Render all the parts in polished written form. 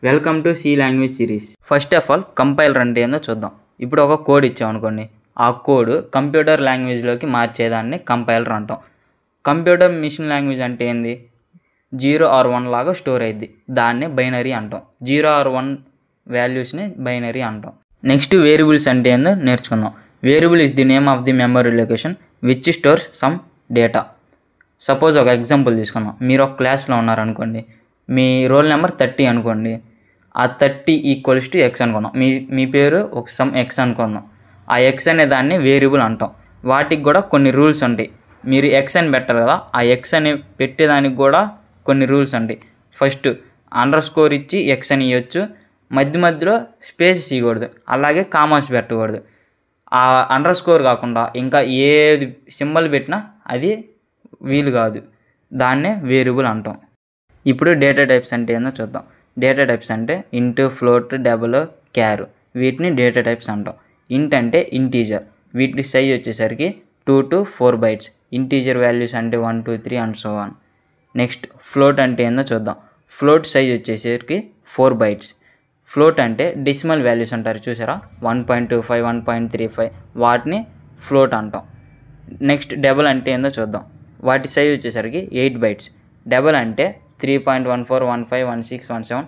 Welcome to C language series. First of all compiler అంటే ఏందో చూద్దాం. ఇప్పుడు ఒక కోడ్ ఇచ్చామనుకోండి, ఆ కోడ్ కంప్యూటర్ లాంగ్వేజ్లోకి మార్చేదాన్ని కంపైలర్ అంటాం. కంప్యూటర్ మిషన్ లాంగ్వేజ్ అంటే ఏంది, 0 or 1 లాగా స్టోర్ అయ్యిద్ది, దాన్నే బైనరీ అంటాం. 0 or 1 వాల్యూస్ని బైనరీ అంటాం. నెక్స్ట్ వేరియబుల్స్ అంటే ఏందో నేర్చుకుందాం. Variable is the name of the memory location which stores some data. Suppose ఒక ఎగ్జాంపుల్ తీసుకుందాం. మీరు ఒక క్లాస్లో ఉన్నారనుకోండి, మీ రోల్ నెంబర్ 30 అనుకోండి. ఆ 30 = x అనుకుందాం. మీ పేరు ఒక సమ్ x అనుకుందాం. ఆ x అనే దాన్ని వేరియబుల్ అంటాం. వాటికి కూడా కొన్ని రూల్స్ ఉంటాయి. మీరు x అని పెట్టాలి కదా, ఆ x అని పెట్టేదానికి కూడా కొన్ని రూల్స్ ఉంటాయి. ఫస్ట్ అండర్స్కోర్ ఇచ్చి x అని ఇవ్వచ్చు, మధ్యలో స్పేసెస్ ఇవ్వకూడదు, అలాగే కామాస్ పెట్టకూడదు. ఆ అండర్స్కోర్ కాకుండా ఇంకా ఏది సింబల్ పెట్టినా అది వీలు కాదు, దాన్నే వేరియబుల్ అంటాం. ఇప్పుడు డేటా టైప్స్ అంటే ఏందో చూద్దాం. డేటా టైప్స్ అంటే ఇంట్, ఫ్లోట్, డబుల్, క్యార్, వీటిని డేటా టైప్స్ అంటాం. ఇంట్ అంటే ఇంటీజర్, వీటి సైజ్ వచ్చేసరికి 2 to 4 bytes. ఇంటీజర్ వాల్యూస్ అంటే 1, 2, 3 and so on. Next float అంటే ఏందో చూద్దాం. ఫ్లోట్ సైజ్ వచ్చేసరికి 4 bytes. ఫ్లోట్ అంటే డెసిమల్ వాల్యూస్ అంటారు చూసారా, 1.25, 1.35, వాటిని ఫ్లోట్ అంటాం. నెక్స్ట్ డబుల్ అంటే ఏందో చూద్దాం. వాటి సైజ్ వచ్చేసరికి 8 bytes. డబుల్ అంటే 3.14, 15, 16, 17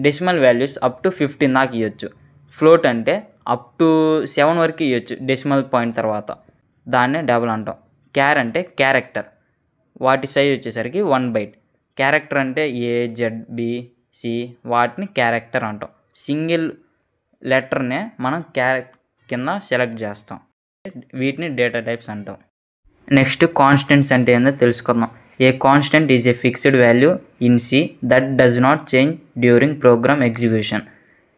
డెసిమల్ వాల్యూస్ అప్ టు 15 దాకా ఇవ్వచ్చు. ఫ్లోట్ అంటే అప్ టు 7 వరకు ఇవ్వచ్చు డెసిమల్ పాయింట్ తర్వాత, దాన్నే డబుల్ అంటాం. క్యార్ అంటే క్యారెక్టర్, వాటి సైజ్ వచ్చేసరికి 1 byte. క్యారెక్టర్ అంటే A, Z, B, C, వాటిని క్యారెక్టర్ అంటాం. సింగిల్ లెటర్నే మనం కింద సెలెక్ట్ చేస్తాం, వీటిని డేటా టైప్స్ అంటాం. నెక్స్ట్ కాన్స్టెంట్స్ అంటే ఏందో తెలుసుకుందాం. A constant is a fixed value in C that does not change during program execution.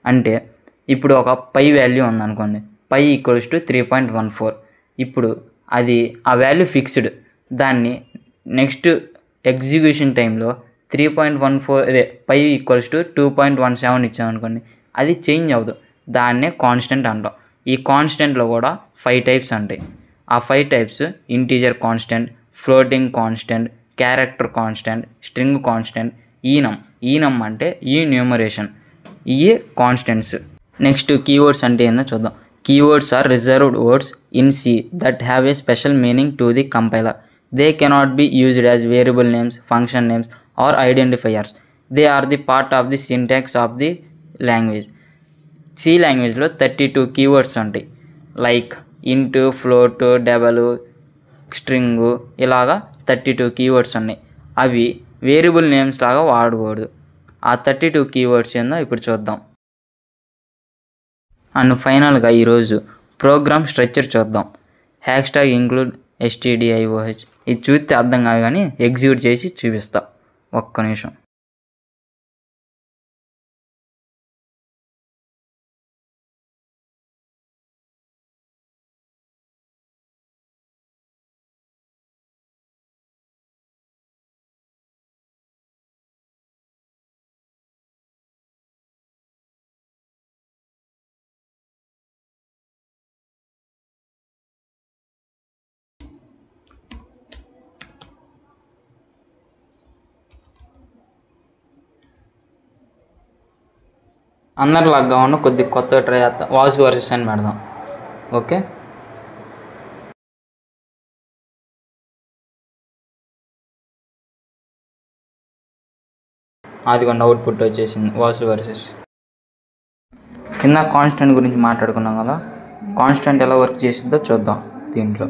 అంటే ఇప్పుడు ఒక పై వాల్యూ ఉందనుకోండి, పై = 3.14. ఇప్పుడు అది ఆ వాల్యూ ఫిక్స్డ్, దాన్ని నెక్స్ట్ ఎగ్జిక్యూషన్ టైంలో 3.14 అదే పై = 2.17 ఇచ్చామనుకోండి, అది చేంజ్ అవ్వదు, దాన్నే కాన్స్టెంట్ అంటాం. ఈ కాన్స్టెంట్లో కూడా 5 టైప్స్ ఉంటాయి. ఆ 5 types integer constant, floating constant, character constant, string constant, ఈనమ్ అంటే ఈ న్యూమరేషన్, ఇవి కాన్స్టెంట్స్. నెక్స్ట్ కీవర్డ్స్ అంటే ఏందో చూద్దాం. Keywords are reserved words in C that have a special meaning to the compiler. They cannot be used as variable names, function names or identifiers. They are the part of the syntax of the language. C లాంగ్వేజ్లో 32 keywords ఉంటాయి. Like ఇంట్, float, double, string, ఇలాగా 32 keywords ఉన్నాయి. అవి variable names లాగా వాడకూడదు. ఆ 32 keywords ఏందో ఇప్పుడు చూద్దాం. అండ్ ఫైనల్గా ఈరోజు ప్రోగ్రామ్ స్ట్రక్చర్ చూద్దాం. Hashtag include stdioh. ఇది చూస్తే అర్థం కాదు కానీ ఎగ్జిక్యూట్ చేసి చూపిస్తా, ఒక్క నిమిషం. అందరిలాగా ఉన్న కొద్దిగా కొత్తగా ట్రై చేద్దాం. వాయిస్ వర్సెస్ అని పెడదాం. ఓకే, అదిగోండి అవుట్పుట్ వచ్చేసింది, వాయిస్ వర్సెస్. కింద కాన్స్టెంట్ గురించి మాట్లాడుకున్నాం కదా, కాన్స్టెంట్ ఎలా వర్క్ చేస్తుందో చూద్దాం దీంట్లో.